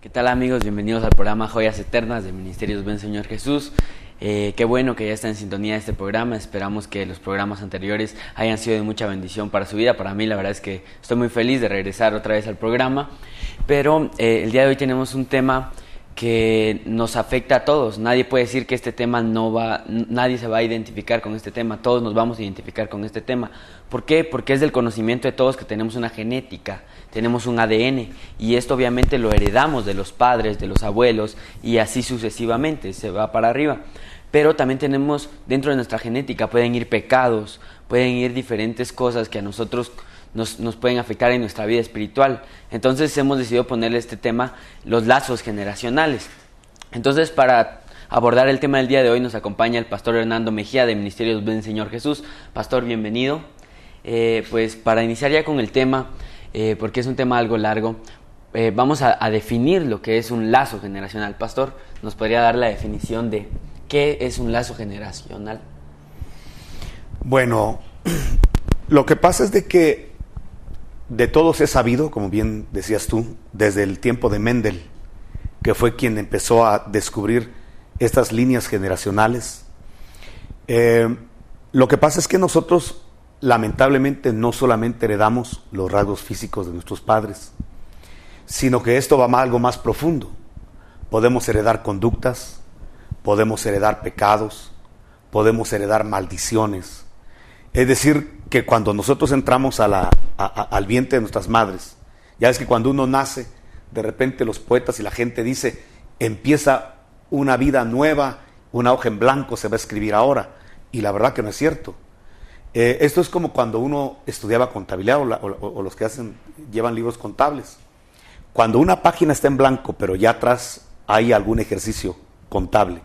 ¿Qué tal, amigos? Bienvenidos al programa Joyas Eternas de Ministerios Buen Señor Jesús. Qué bueno que ya está en sintonía de este programa. Esperamos que los programas anteriores hayan sido de mucha bendición para su vida. Para mí, la verdad es que estoy muy feliz de regresar otra vez al programa. Pero el día de hoy tenemos un tema que nos afecta a todos. Nadie puede decir que este tema nadie se va a identificar con este tema. Todos nos vamos a identificar con este tema. ¿Por qué? Porque es del conocimiento de todos que tenemos una genética, tenemos un ADN, y esto obviamente lo heredamos de los padres, de los abuelos, y así sucesivamente, se va para arriba. Pero también tenemos dentro de nuestra genética, pueden ir pecados, pueden ir diferentes cosas que a nosotros nos pueden afectar en nuestra vida espiritual. Entonces hemos decidido ponerle este tema, los lazos generacionales. Entonces, para abordar el tema del día de hoy nos acompaña el pastor Hernando Mejía de Ministerios Buen Señor Jesús. Pastor, bienvenido. Pues para iniciar ya con el tema, porque es un tema algo largo, vamos a definir lo que es un lazo generacional. Pastor, ¿nos podría dar la definición de qué es un lazo generacional? Bueno, lo que pasa es de que de todos es sabido, como bien decías tú, desde el tiempo de Mendel, que fue quien empezó a descubrir estas líneas generacionales. Lo que pasa es que nosotros, lamentablemente, no solamente heredamos los rasgos físicos de nuestros padres, sino que esto va a algo más profundo. Podemos heredar conductas, podemos heredar pecados, podemos heredar maldiciones. Es decir, que cuando nosotros entramos al vientre de nuestras madres, ya es que cuando uno nace, de repente los poetas y la gente dice, empieza una vida nueva, una hoja en blanco se va a escribir ahora, y la verdad que no es cierto. Esto es como cuando uno estudiaba contabilidad o los que llevan libros contables. Cuando una página está en blanco, pero ya atrás hay algún ejercicio contable.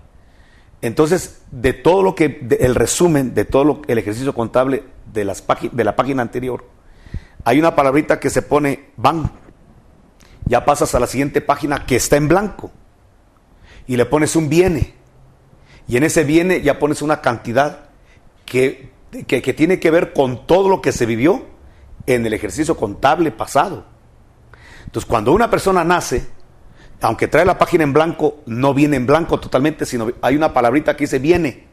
Entonces, el resumen de todo el ejercicio contable de la página anterior, hay una palabrita que se pone van. Ya pasas a la siguiente página que está en blanco y le pones un viene. Y en ese viene ya pones una cantidad que tiene que ver con todo lo que se vivió en el ejercicio contable pasado. Entonces, cuando una persona nace, aunque trae la página en blanco, no viene en blanco totalmente, sino hay una palabrita que dice viene.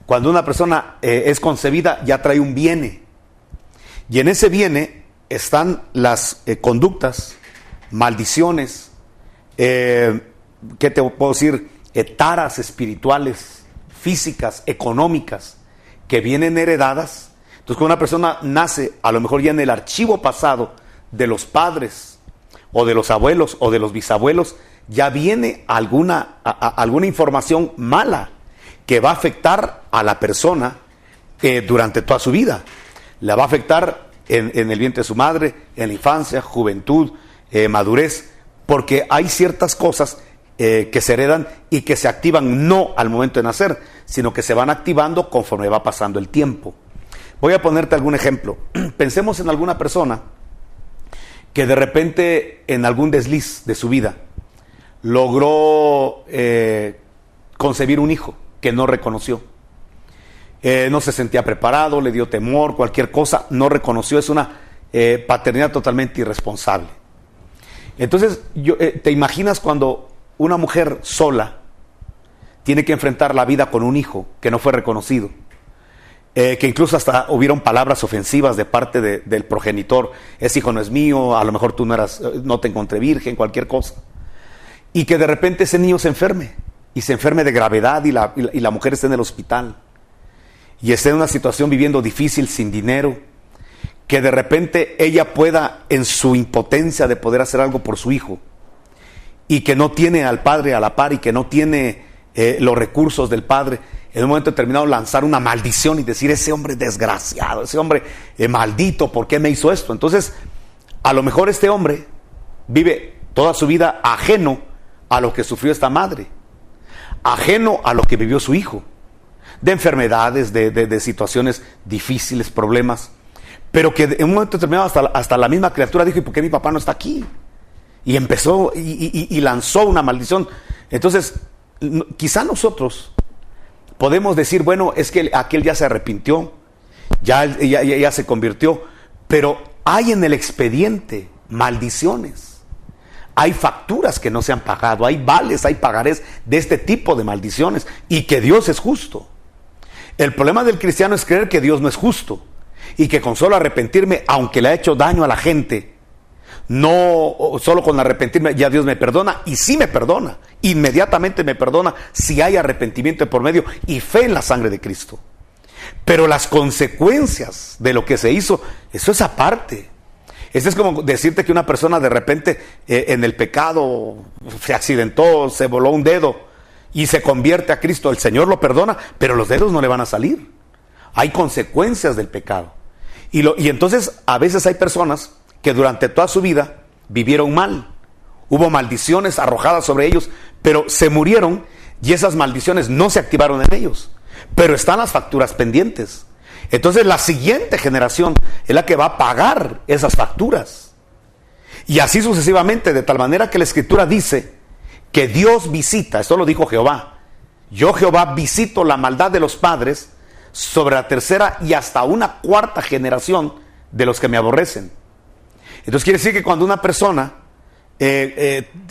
Cuando una persona es concebida, ya trae un viene. Y en ese viene están las conductas, maldiciones, ¿qué te puedo decir? Taras espirituales, físicas, económicas, que vienen heredadas. Entonces, cuando una persona nace, a lo mejor ya en el archivo pasado de los padres, o de los abuelos, o de los bisabuelos, ya viene alguna información mala que va a afectar a la persona durante toda su vida. La va a afectar en el vientre de su madre, en la infancia, juventud, madurez, porque hay ciertas cosas que se heredan y que se activan no al momento de nacer, sino que se van activando conforme va pasando el tiempo. Voy a ponerte algún ejemplo. Pensemos en alguna persona que de repente en algún desliz de su vida logró concebir un hijo que no reconoció. No se sentía preparado, le dio temor, cualquier cosa, no reconoció. Es una paternidad totalmente irresponsable. Entonces, ¿te imaginas cuando una mujer sola tiene que enfrentar la vida con un hijo que no fue reconocido? Que incluso hasta hubieron palabras ofensivas de parte del progenitor. Ese hijo no es mío, a lo mejor tú no te encontré virgen, cualquier cosa. Y que de repente ese niño se enferme, y se enferme de gravedad, y la mujer esté en el hospital, y esté en una situación viviendo difícil, sin dinero, que de repente ella pueda, en su impotencia de poder hacer algo por su hijo, y que no tiene al padre a la par, y que no tiene los recursos del padre, en un momento determinado lanzar una maldición y decir, ese hombre desgraciado, ese hombre maldito, ¿por qué me hizo esto? Entonces, a lo mejor este hombre vive toda su vida ajeno a lo que sufrió esta madre, ajeno a lo que vivió su hijo, de enfermedades, de situaciones difíciles, problemas, pero que en un momento determinado hasta la misma criatura dijo, ¿y por qué mi papá no está aquí? Y empezó y lanzó una maldición. Entonces, quizá nosotros podemos decir, bueno, es que aquel ya se arrepintió, ya se convirtió, pero hay en el expediente maldiciones, hay facturas que no se han pagado, hay vales, hay pagarés de este tipo de maldiciones, y que Dios es justo. El problema del cristiano es creer que Dios no es justo y que con solo arrepentirme, aunque le ha hecho daño a la gente, no solo con arrepentirme ya Dios me perdona. Y sí me perdona, inmediatamente me perdona si hay arrepentimiento de por medio y fe en la sangre de Cristo. Pero las consecuencias de lo que se hizo, eso es aparte. Eso es como decirte que una persona de repente en el pecado se accidentó, se voló un dedo y se convierte a Cristo. El Señor lo perdona, pero los dedos no le van a salir. Hay consecuencias del pecado. Y entonces a veces hay personas que durante toda su vida vivieron mal. Hubo maldiciones arrojadas sobre ellos, pero se murieron y esas maldiciones no se activaron en ellos. Pero están las facturas pendientes. Entonces la siguiente generación es la que va a pagar esas facturas. Y así sucesivamente, de tal manera que la Escritura dice que Dios visita, esto lo dijo Jehová, yo Jehová visito la maldad de los padres sobre la tercera y hasta una cuarta generación de los que me aborrecen. Entonces quiere decir que cuando una persona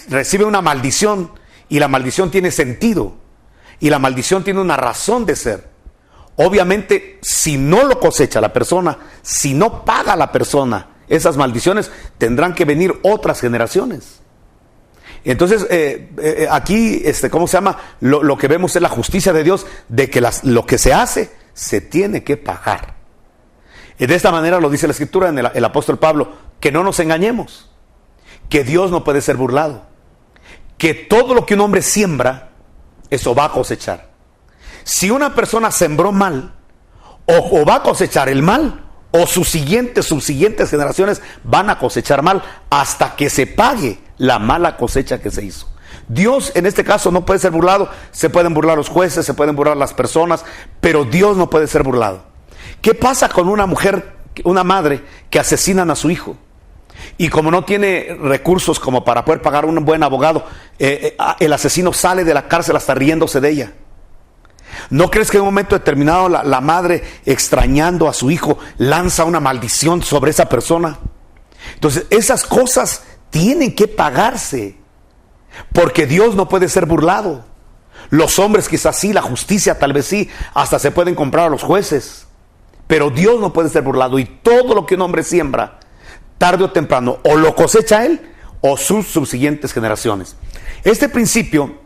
recibe una maldición, y la maldición tiene sentido, y la maldición tiene una razón de ser, obviamente si no lo cosecha la persona, si no paga la persona esas maldiciones, tendrán que venir otras generaciones. Entonces aquí ¿cómo se llama? Lo que vemos es la justicia de Dios, de que lo que se hace se tiene que pagar. Y de esta manera lo dice la Escritura en el apóstol Pablo, que no nos engañemos, que Dios no puede ser burlado, que todo lo que un hombre siembra, eso va a cosechar. Si una persona sembró mal, o va a cosechar el mal, o sus siguientes generaciones van a cosechar mal, hasta que se pague la mala cosecha que se hizo. Dios en este caso no puede ser burlado. Se pueden burlar los jueces, se pueden burlar las personas, pero Dios no puede ser burlado. ¿Qué pasa con una mujer, una madre que asesinan a su hijo? Y como no tiene recursos como para poder pagar un buen abogado, el asesino sale de la cárcel hasta riéndose de ella. ¿No crees que en un momento determinado la madre, extrañando a su hijo, lanza una maldición sobre esa persona? Entonces esas cosas tienen que pagarse, porque Dios no puede ser burlado. Los hombres quizás sí, la justicia tal vez sí, hasta se pueden comprar a los jueces, pero Dios no puede ser burlado. Y todo lo que un hombre siembra, tarde o temprano, o lo cosecha él o sus subsiguientes generaciones. Este principio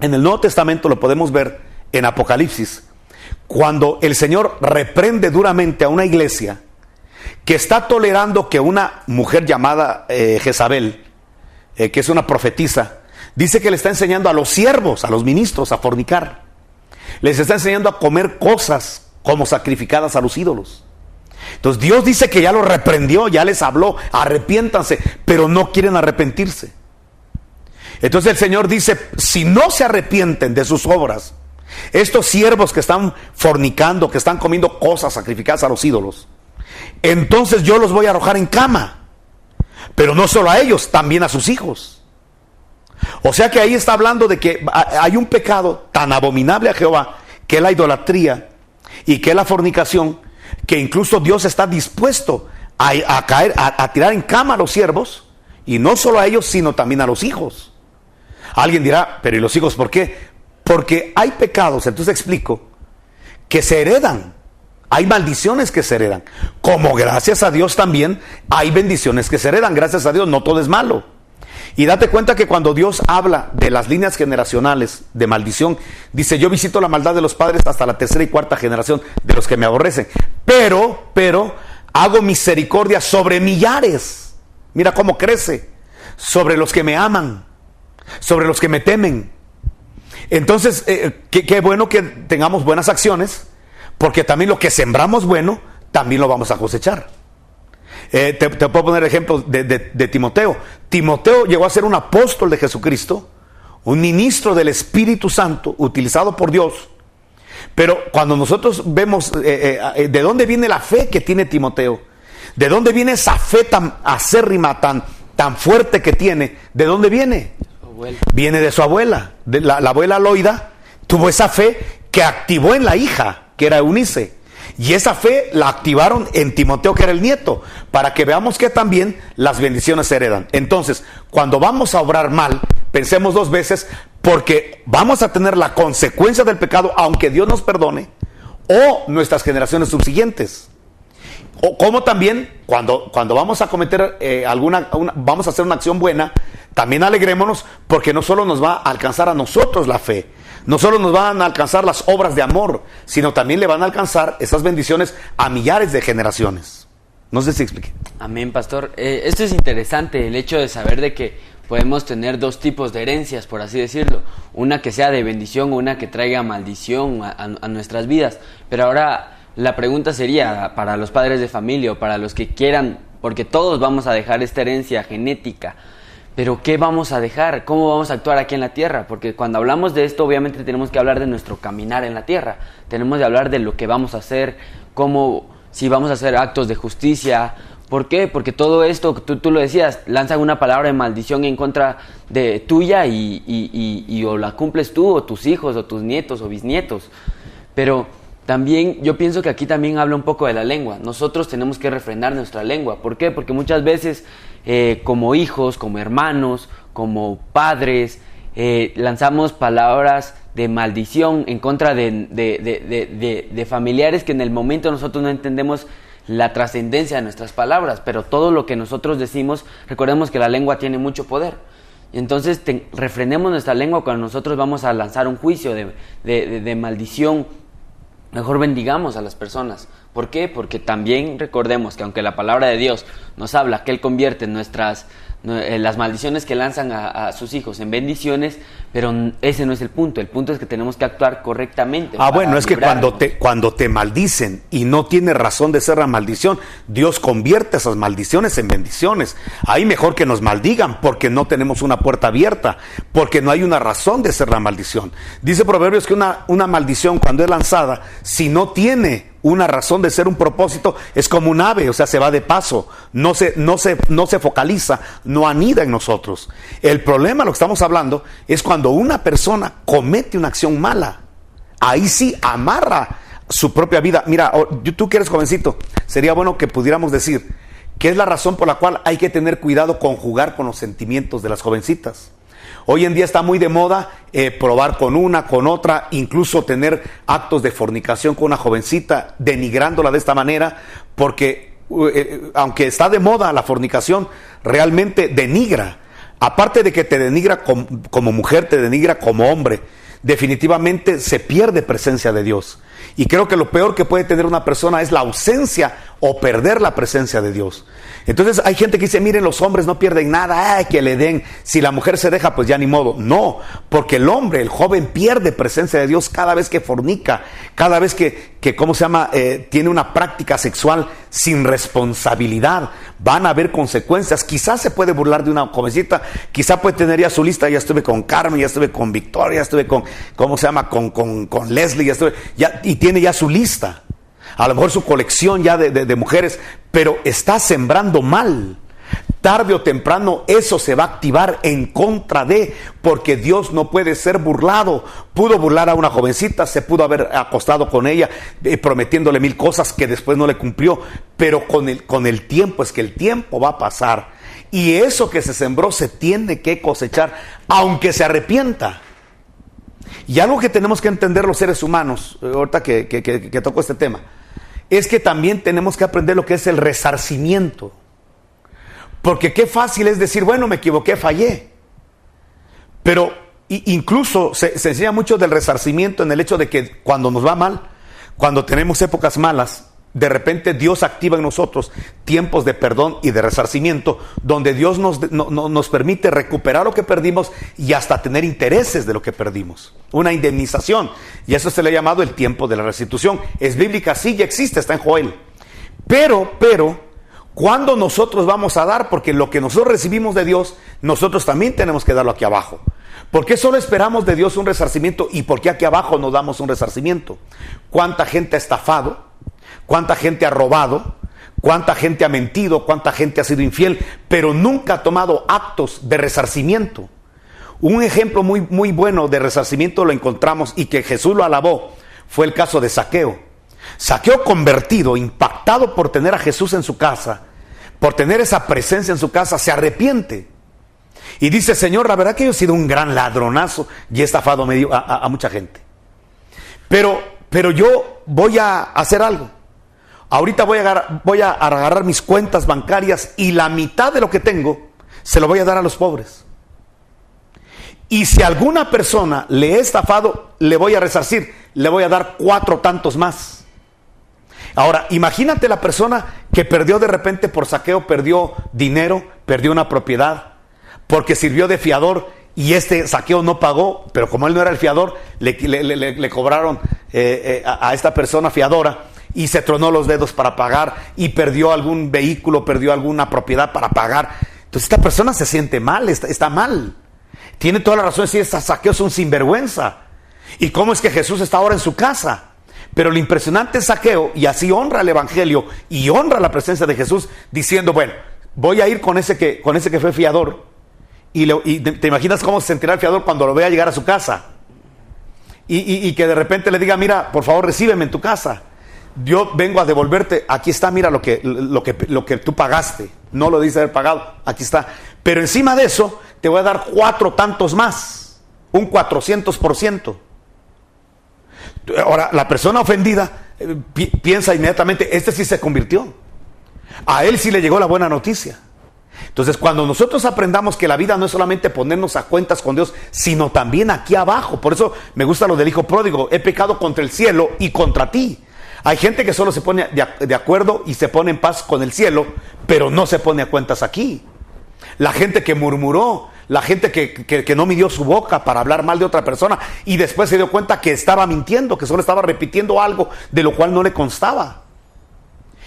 en el Nuevo Testamento lo podemos ver en Apocalipsis, cuando el Señor reprende duramente a una iglesia que está tolerando que una mujer llamada Jezabel, que es una profetisa, dice que le está enseñando a los siervos, a los ministros, a fornicar. Les está enseñando a comer cosas como sacrificadas a los ídolos. Entonces Dios dice que ya los reprendió, ya les habló, arrepiéntanse, pero no quieren arrepentirse. Entonces el Señor dice, si no se arrepienten de sus obras, estos siervos que están fornicando, que están comiendo cosas sacrificadas a los ídolos, entonces yo los voy a arrojar en cama. Pero no solo a ellos, también a sus hijos. O sea que ahí está hablando de que hay un pecado tan abominable a Jehová, que es la idolatría y que es la fornicación, que incluso Dios está dispuesto a tirar en cama a los siervos, y no solo a ellos, sino también a los hijos. Alguien dirá, pero ¿y los hijos por qué? Porque hay pecados, entonces explico, que se heredan. Hay maldiciones que se heredan, como gracias a Dios también hay bendiciones que se heredan. Gracias a Dios no todo es malo. Y date cuenta que cuando Dios habla de las líneas generacionales de maldición, dice, yo visito la maldad de los padres hasta la tercera y cuarta generación de los que me aborrecen, pero hago misericordia sobre millares. Mira cómo crece, sobre los que me aman, sobre los que me temen. Entonces qué bueno que tengamos buenas acciones, porque también lo que sembramos bueno, también lo vamos a cosechar. Te puedo poner ejemplo de Timoteo. Timoteo llegó a ser un apóstol de Jesucristo, un ministro del Espíritu Santo, utilizado por Dios. Pero cuando nosotros vemos de dónde viene la fe que tiene Timoteo, de dónde viene esa fe tan acérrima, tan fuerte que tiene, ¿de dónde viene? Viene de su abuela. La abuela Loida tuvo esa fe que activó en la hija, que era Eunice. Y esa fe la activaron en Timoteo, que era el nieto, para que veamos que también las bendiciones se heredan. Entonces, cuando vamos a obrar mal, pensemos 2 veces, porque vamos a tener la consecuencia del pecado, aunque Dios nos perdone, o nuestras generaciones subsiguientes. O como también, cuando vamos a cometer vamos a hacer una acción buena, también alegrémonos, porque no solo nos va a alcanzar a nosotros la fe, no solo nos van a alcanzar las obras de amor, sino también le van a alcanzar esas bendiciones a millares de generaciones. No sé si expliqué. Amén, pastor. Esto es interesante, el hecho de saber de que podemos tener 2 tipos de herencias, por así decirlo. Una que sea de bendición, una que traiga maldición a nuestras vidas. Pero ahora la pregunta sería para los padres de familia o para los que quieran, porque todos vamos a dejar esta herencia genética. Pero ¿qué vamos a dejar? ¿Cómo vamos a actuar aquí en la tierra? Porque cuando hablamos de esto, obviamente tenemos que hablar de nuestro caminar en la tierra. Tenemos que hablar de lo que vamos a hacer, si vamos a hacer actos de justicia. ¿Por qué? Porque todo esto, tú lo decías, lanzan una palabra de maldición en contra de tuya y o la cumples tú, o tus hijos, o tus nietos, o bisnietos. Pero también yo pienso que aquí también habla un poco de la lengua. Nosotros tenemos que refrenar nuestra lengua. ¿Por qué? Porque muchas veces como hijos, como hermanos, como padres, lanzamos palabras de maldición en contra de familiares que en el momento nosotros no entendemos la trascendencia de nuestras palabras, pero todo lo que nosotros decimos, recordemos que la lengua tiene mucho poder. Entonces refrenemos nuestra lengua cuando nosotros vamos a lanzar un juicio de maldición. Mejor bendigamos a las personas. ¿Por qué? Porque también recordemos que aunque la palabra de Dios nos habla que Él convierte las maldiciones que lanzan a sus hijos en bendiciones, pero ese no es el punto. El punto es que tenemos que actuar correctamente. Bueno, es que cuando te maldicen y no tiene razón de ser la maldición, Dios convierte esas maldiciones en bendiciones. Ahí mejor que nos maldigan, porque no tenemos una puerta abierta, porque no hay una razón de ser la maldición. Dice Proverbios que una maldición, cuando es lanzada, si no tiene una razón de ser, un propósito, es como un ave, o sea, se va de paso, no se focaliza, no anida en nosotros. El problema, lo que estamos hablando, es cuando una persona comete una acción mala. Ahí sí amarra su propia vida. Mira, tú que eres jovencito, sería bueno que pudiéramos decir que es la razón por la cual hay que tener cuidado con jugar con los sentimientos de las jovencitas. Hoy en día está muy de moda probar con una, con otra, incluso tener actos de fornicación con una jovencita, denigrándola de esta manera, porque aunque está de moda la fornicación, realmente denigra. Aparte de que te denigra como mujer, te denigra como hombre. Definitivamente se pierde presencia de Dios. Y creo que lo peor que puede tener una persona es la ausencia o perder la presencia de Dios. Entonces hay gente que dice, miren, los hombres no pierden nada, que le den, si la mujer se deja, pues ya ni modo. No, porque el joven pierde presencia de Dios cada vez que fornica, cada vez que tiene una práctica sexual sin responsabilidad. Van a haber consecuencias. Quizás se puede burlar de una jovencita, quizás puede tener ya su lista, ya estuve con Carmen, ya estuve con Victoria, ya estuve con Leslie, y tiene ya su lista. A lo mejor su colección ya de mujeres, pero está sembrando mal. Tarde o temprano eso se va a activar en contra porque Dios no puede ser burlado. Pudo burlar a una jovencita, se pudo haber acostado con ella, prometiéndole 1000 cosas que después no le cumplió, pero con el tiempo, es que el tiempo va a pasar, y eso que se sembró se tiene que cosechar, aunque se arrepienta. Y algo que tenemos que entender los seres humanos, ahorita que toco este tema, es que también tenemos que aprender lo que es el resarcimiento. Porque qué fácil es decir, bueno, me equivoqué, fallé. Pero incluso se enseña mucho del resarcimiento en el hecho de que cuando nos va mal, cuando tenemos épocas malas, de repente Dios activa en nosotros tiempos de perdón y de resarcimiento, donde Dios nos permite recuperar lo que perdimos y hasta tener intereses de lo que perdimos. Una indemnización. Y eso se le ha llamado el tiempo de la restitución. Es bíblica, sí, ya existe, está en Joel. Pero, ¿cuándo nosotros vamos a dar? Porque lo que nosotros recibimos de Dios, nosotros también tenemos que darlo aquí abajo. ¿Por qué solo esperamos de Dios un resarcimiento y por qué aquí abajo no damos un resarcimiento? ¿Cuánta gente ha estafado? ¿Cuánta gente ha robado? ¿Cuánta gente ha mentido? ¿Cuánta gente ha sido infiel? Pero nunca ha tomado actos de resarcimiento. Un ejemplo muy, muy bueno de resarcimiento lo encontramos y que Jesús lo alabó. Fue el caso de Zaqueo. Saqueo, convertido, impactado por tener a Jesús en su casa, por tener esa presencia en su casa, se arrepiente. Y dice: Señor, la verdad que yo he sido un gran ladronazo y he estafado a mucha gente. Pero yo voy a hacer algo. Ahorita voy a agarrar mis cuentas bancarias y la mitad de lo que tengo se lo voy a dar a los pobres. Y si alguna persona le he estafado, le voy a resarcir, le voy a dar 4 tantos más. Ahora, imagínate la persona que perdió de repente por saqueo, perdió dinero, perdió una propiedad, porque sirvió de fiador y este saqueo no pagó, pero como él no era el fiador, le cobraron a esta persona fiadora y se tronó los dedos para pagar y perdió algún vehículo, perdió alguna propiedad para pagar. Entonces esta persona se siente mal, está mal. Tiene toda la razón de decir: este saqueo es un sinvergüenza. ¿Y cómo es que Jesús está ahora en su casa? Pero lo impresionante es Saqueo, y así honra el evangelio y honra la presencia de Jesús, diciendo: bueno, voy a ir con ese que fue fiador. Y te imaginas cómo se sentirá el fiador cuando lo vea llegar a su casa y que de repente le diga: mira, por favor, recíbeme en tu casa, yo vengo a devolverte, aquí está, mira lo que tú pagaste. No lo dice haber pagado, aquí está, pero encima de eso te voy a dar 4 tantos más, un 400%. Ahora, la persona ofendida piensa inmediatamente: este sí se convirtió, a él sí le llegó la buena noticia. Entonces, cuando nosotros aprendamos que la vida no es solamente ponernos a cuentas con Dios, sino también aquí abajo. Por eso me gusta lo del hijo pródigo: he pecado contra el cielo y contra ti. Hay gente que solo se pone de acuerdo y se pone en paz con el cielo, pero no se pone a cuentas aquí. La gente que murmuró, la gente que no midió su boca para hablar mal de otra persona y después se dio cuenta que estaba mintiendo, que solo estaba repitiendo algo de lo cual no le constaba,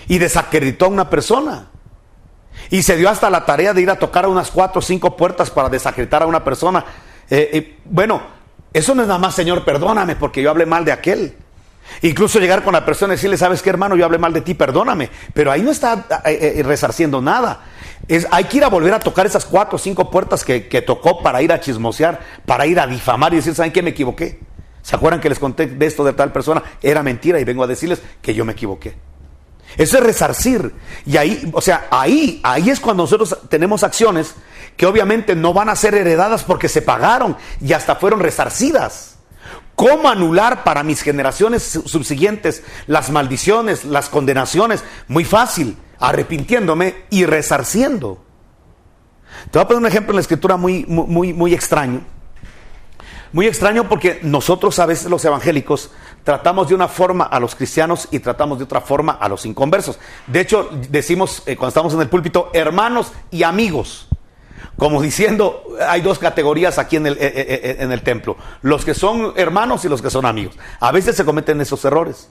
y desacreditó a una persona. Y se dio hasta la tarea de ir a tocar a unas 4 o 5 puertas para desacreditar a una persona. Bueno, eso no es nada más: Señor, perdóname porque yo hablé mal de aquel. Incluso llegar con la persona y decirle: ¿sabes qué, hermano? Yo hablé mal de ti, perdóname. Pero ahí no está resarciendo nada. Hay que ir a volver a tocar esas 4 o 5 puertas que tocó para ir a chismosear, para ir a difamar y decir: ¿saben qué? Me equivoqué. ¿Se acuerdan que les conté de esto de tal persona? Era mentira y vengo a decirles que yo me equivoqué. Eso es resarcir. Y ahí, o sea, ahí es cuando nosotros tenemos acciones que obviamente no van a ser heredadas porque se pagaron y hasta fueron resarcidas. ¿Cómo anular para mis generaciones subsiguientes las maldiciones, las condenaciones? Muy fácil: arrepintiéndome y resarciendo. Te voy a poner un ejemplo en la escritura muy extraño. Muy extraño porque nosotros a veces los evangélicos tratamos de una forma a los cristianos y tratamos de otra forma a los inconversos. De hecho, decimos cuando estamos en el púlpito: hermanos y amigos. Como diciendo, hay 2 categorías aquí en el templo: los que son hermanos y los que son amigos. A veces se cometen esos errores.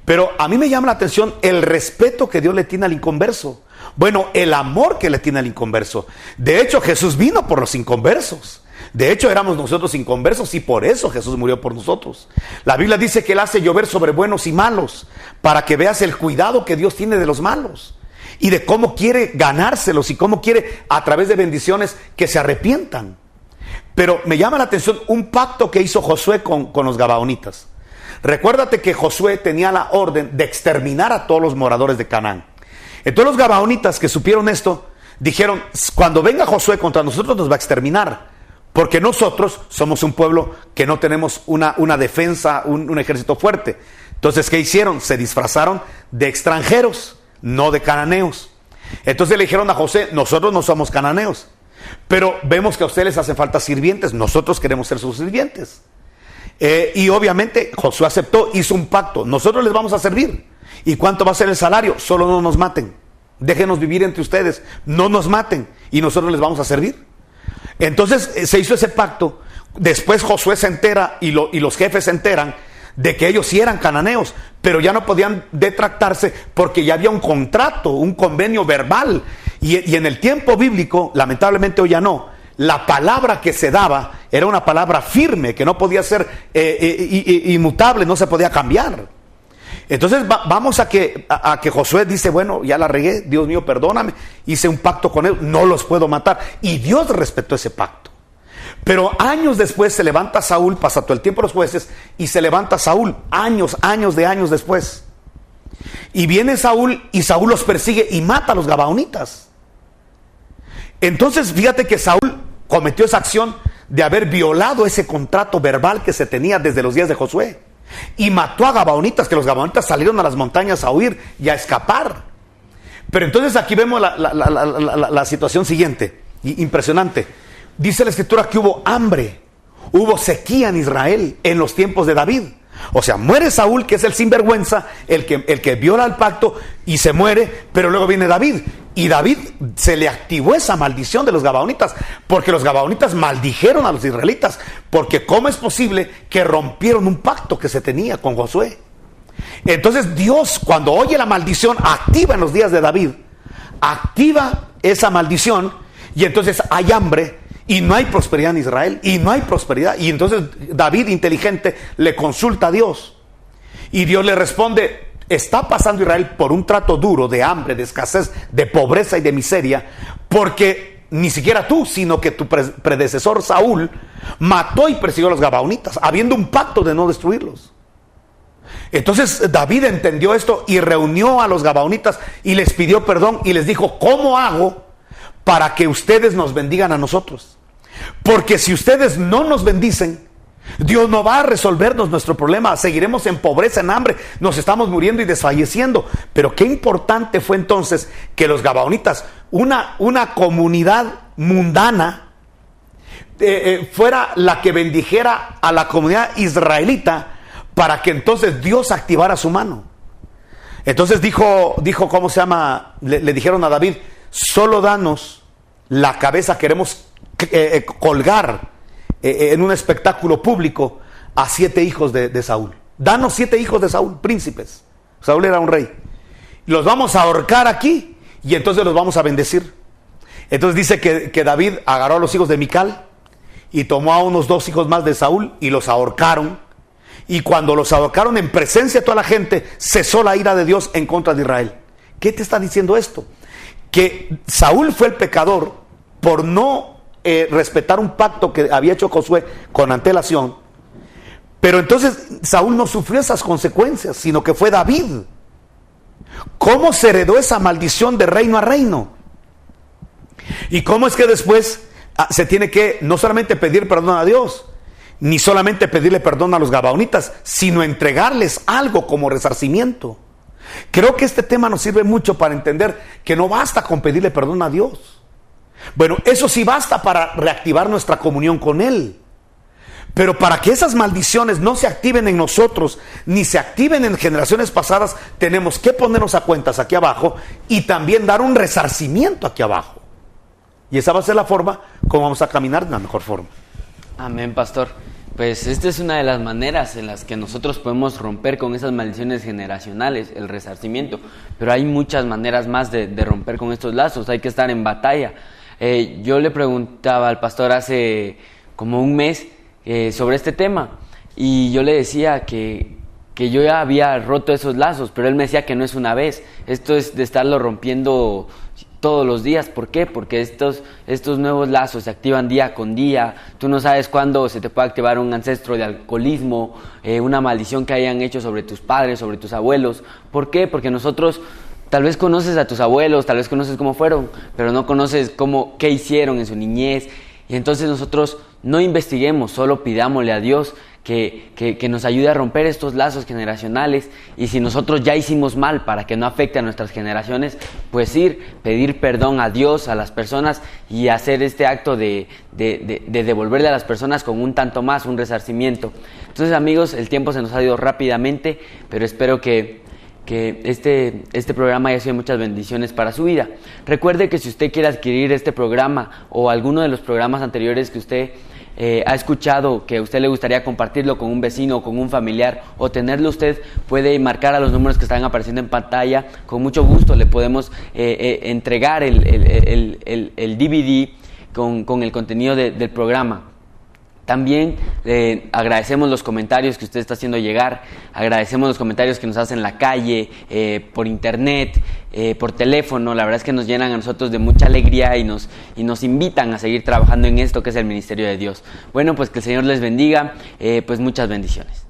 Pero a mí me llama la atención el respeto que Dios le tiene al inconverso. Bueno, el amor que le tiene al inconverso. De hecho, Jesús vino por los inconversos. De hecho, éramos nosotros inconversos y por eso Jesús murió por nosotros. La Biblia dice que Él hace llover sobre buenos y malos, para que veas el cuidado que Dios tiene de los malos y de cómo quiere ganárselos y cómo quiere, a través de bendiciones, que se arrepientan. Pero me llama la atención un pacto que hizo Josué con los gabaonitas. Recuérdate que Josué tenía la orden de exterminar a todos los moradores de Canaán. Entonces los gabaonitas, que supieron esto, dijeron: cuando venga Josué contra nosotros nos va a exterminar, porque nosotros somos un pueblo que no tenemos una defensa, un ejército fuerte. Entonces, ¿qué hicieron? Se disfrazaron de extranjeros, no de cananeos. Entonces le dijeron a Josué: nosotros no somos cananeos, pero vemos que a ustedes les hacen falta sirvientes, nosotros queremos ser sus sirvientes. Y obviamente Josué aceptó, hizo un pacto: nosotros les vamos a servir. ¿Y cuánto va a ser el salario? Solo no nos maten, déjenos vivir entre ustedes, no nos maten y nosotros les vamos a servir. Entonces se hizo ese pacto. Después Josué se entera y los jefes se enteran de que ellos sí eran cananeos, pero ya no podían detractarse porque ya había un contrato, un convenio verbal. Y en el tiempo bíblico, lamentablemente hoy ya no, la palabra que se daba era una palabra firme, que no podía ser inmutable, no se podía cambiar. Entonces vamos a que Josué dice: bueno, ya la regué, Dios mío, perdóname, hice un pacto con ellos, no los puedo matar. Y Dios respetó ese pacto. Pero años después se levanta Saúl, pasa todo el tiempo los jueces, y se levanta Saúl, años después. Y viene Saúl y Saúl los persigue y mata a los gabaonitas. Entonces fíjate que Saúl cometió esa acción de haber violado ese contrato verbal que se tenía desde los días de Josué. Y mató a gabaonitas, que los gabaonitas salieron a las montañas a huir y a escapar. Pero entonces aquí vemos la situación siguiente, impresionante. Dice la escritura que hubo hambre, hubo sequía en Israel en los tiempos de David. O sea, muere Saúl, que es el sinvergüenza, el que viola el pacto y se muere, pero luego viene David. Y David se le activó esa maldición de los gabaonitas, porque los gabaonitas maldijeron a los israelitas, porque ¿cómo es posible que rompieron un pacto que se tenía con Josué? Entonces Dios, cuando oye la maldición, activa en los días de David, activa esa maldición, y entonces hay hambre, y no hay prosperidad en Israel, y no hay prosperidad. Y entonces David, inteligente, le consulta a Dios, y Dios le responde: está pasando Israel por un trato duro de hambre, de escasez, de pobreza y de miseria, porque ni siquiera tú, sino que tu predecesor Saúl mató y persiguió a los gabaonitas, habiendo un pacto de no destruirlos. Entonces David entendió esto y reunió a los gabaonitas y les pidió perdón y les dijo: ¿cómo hago para que ustedes nos bendigan a nosotros? Porque si ustedes no nos bendicen, Dios no va a resolvernos nuestro problema, seguiremos en pobreza, en hambre, nos estamos muriendo y desfalleciendo. Pero qué importante fue entonces que los gabaonitas, una comunidad mundana, fuera la que bendijera a la comunidad israelita, para que entonces Dios activara su mano. Entonces dijo ¿cómo se llama? Le dijeron a David: solo danos la cabeza, queremos colgar en un espectáculo público a 7 hijos de Saúl. Danos 7 hijos de Saúl, príncipes. Saúl era un rey. Los vamos a ahorcar aquí y entonces los vamos a bendecir. Entonces dice que David agarró a los hijos de Mical y tomó a unos 2 hijos más de Saúl y los ahorcaron. Y cuando los ahorcaron en presencia de toda la gente, cesó la ira de Dios en contra de Israel. ¿Qué te está diciendo esto? Que Saúl fue el pecador por no respetar un pacto que había hecho Josué con antelación. Pero entonces Saúl no sufrió esas consecuencias, sino que fue David. ¿Cómo se heredó esa maldición de reino a reino? ¿Y cómo es que después se tiene que no solamente pedir perdón a Dios, ni solamente pedirle perdón a los gabaonitas, sino entregarles algo como resarcimiento? Creo que este tema nos sirve mucho para entender que no basta con pedirle perdón a Dios. Bueno, eso sí basta para reactivar nuestra comunión con Él. Pero para que esas maldiciones no se activen en nosotros, ni se activen en generaciones pasadas, tenemos que ponernos a cuentas aquí abajo y también dar un resarcimiento aquí abajo. Y esa va a ser la forma como vamos a caminar de la mejor forma. Amén, pastor. Pues esta es una de las maneras en las que nosotros podemos romper con esas maldiciones generacionales, el resarcimiento. Pero hay muchas maneras más de romper con estos lazos. Hay que estar en batalla. Yo le preguntaba al pastor hace como un mes sobre este tema, y yo le decía que yo ya había roto esos lazos, pero él me decía que no es una vez. Esto es de estarlo rompiendo todos los días. ¿Por qué? Porque estos nuevos lazos se activan día con día. Tú no sabes cuándo se te puede activar un ancestro de alcoholismo, una maldición que hayan hecho sobre tus padres, sobre tus abuelos. ¿Por qué? Porque nosotros tal vez conoces a tus abuelos, tal vez conoces cómo fueron, pero no conoces qué hicieron en su niñez. Y entonces nosotros no investiguemos, solo pidámosle a Dios que nos ayude a romper estos lazos generacionales. Y si nosotros ya hicimos mal para que no afecte a nuestras generaciones, pues pedir perdón a Dios, a las personas, y hacer este acto de devolverle a las personas con un tanto más, un resarcimiento. Entonces, amigos, el tiempo se nos ha ido rápidamente, pero espero que este programa haya sido de muchas bendiciones para su vida. Recuerde que si usted quiere adquirir este programa o alguno de los programas anteriores que usted ha escuchado, que a usted le gustaría compartirlo con un vecino o con un familiar, o tenerlo usted, puede marcar a los números que están apareciendo en pantalla. Con mucho gusto le podemos entregar el DVD con el contenido del programa. También agradecemos los comentarios que usted está haciendo llegar, agradecemos los comentarios que nos hacen en la calle, por internet, por teléfono. La verdad es que nos llenan a nosotros de mucha alegría y nos invitan a seguir trabajando en esto que es el ministerio de Dios. Bueno, pues que el Señor les bendiga, pues muchas bendiciones.